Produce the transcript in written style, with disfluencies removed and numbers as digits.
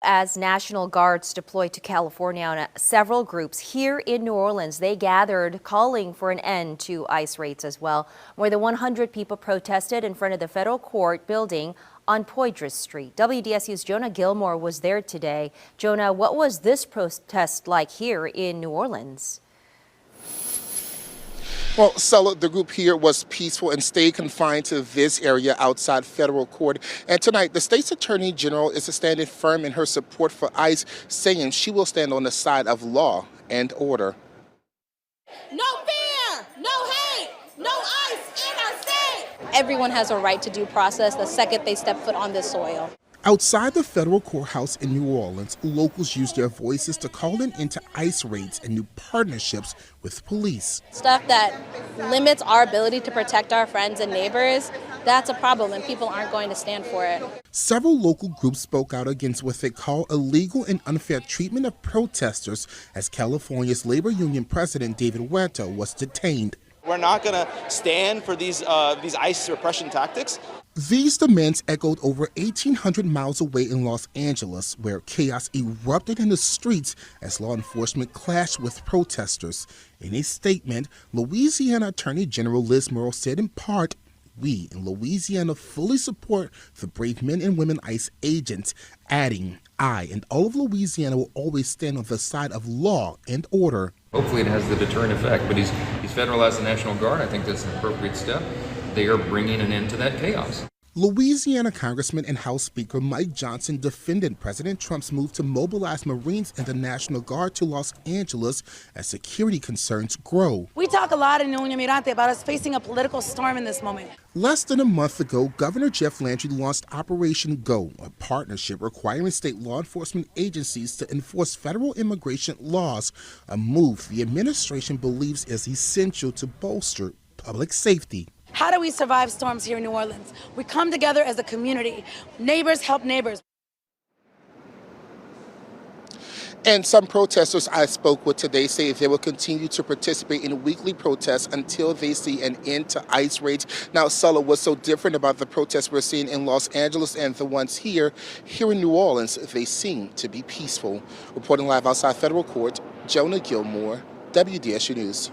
As National Guards deployed to California, several groups here in New Orleans, they gathered calling for an end to ICE raids as well. More than 100 people protested in front of the federal court building on Poydras Street. WDSU's Jonah Gilmore was there today. Jonah, what was this protest like here in New Orleans? Well, Sella, the group here was peaceful and stayed confined to this area outside federal court. And tonight, the state's attorney general is standing firm in her support for ICE, saying she will stand on the side of law and order. No fear, no hate, no ICE in our state. Everyone has a right to due process the second they step foot on this soil. Outside the federal courthouse in New Orleans, locals used their voices to call an end to ICE raids and new partnerships with police. Stuff that limits our ability to protect our friends and neighbors, that's a problem, and people aren't going to stand for it. Several local groups spoke out against what they call illegal and unfair treatment of protesters as California's labor union president David Huerta was detained. We're not going to stand for these ICE repression tactics. These demands echoed over 1,800 miles away in Los Angeles, where chaos erupted in the streets as law enforcement clashed with protesters. In a statement, Louisiana Attorney General Liz Murrill said in part, "We in Louisiana fully support the brave men and women ICE agents," adding, "I and all of Louisiana will always stand on the side of law and order." Hopefully it has the deterrent effect, but he's federalized the National Guard. I think that's an appropriate step. They are bringing an end to that chaos. Louisiana Congressman and House Speaker Mike Johnson defended President Trump's move to mobilize Marines and the National Guard to Los Angeles as security concerns grow. We talk a lot in Nuño Mirante about us facing a political storm in this moment. Less than a month ago, Governor Jeff Landry launched Operation Go, a partnership requiring state law enforcement agencies to enforce federal immigration laws, a move the administration believes is essential to bolster public safety. How do we survive storms here in New Orleans? We come together as a community. Neighbors help neighbors. And some protesters I spoke with today say they will continue to participate in weekly protests until they see an end to ICE raids. Now, Sulla, what's so different about the protests we're seeing in Los Angeles and the ones here in New Orleans, they seem to be peaceful. Reporting live outside federal court, Jonah Gilmore, WDSU News.